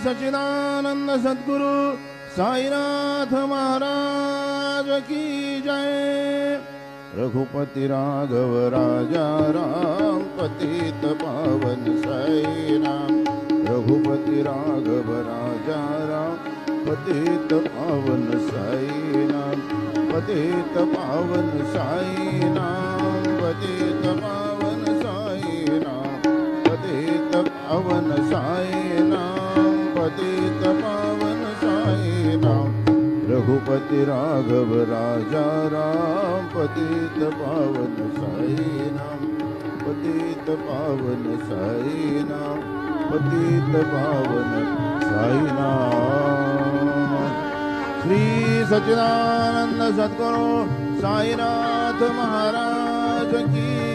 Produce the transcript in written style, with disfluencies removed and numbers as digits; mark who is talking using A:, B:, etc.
A: सच्चिदानंद सद्गुरु साईनाथ महाराज की जय। रघुपति राघव राजा राम पतित पावन साई राम। रघुपति राघव राजा राम पतित पावन साई राम। पतित पावन साई राम। पतित पावन साई राम। पतित पावन साई राम। पतित पावन साई राम। रघुपति राघव राजा राम पतित पावन साई राम। पतित पावन साई राम। पतित पावन साई राम। श्री सच्चिदानंद सद्गुरु साईनाथ महाराज की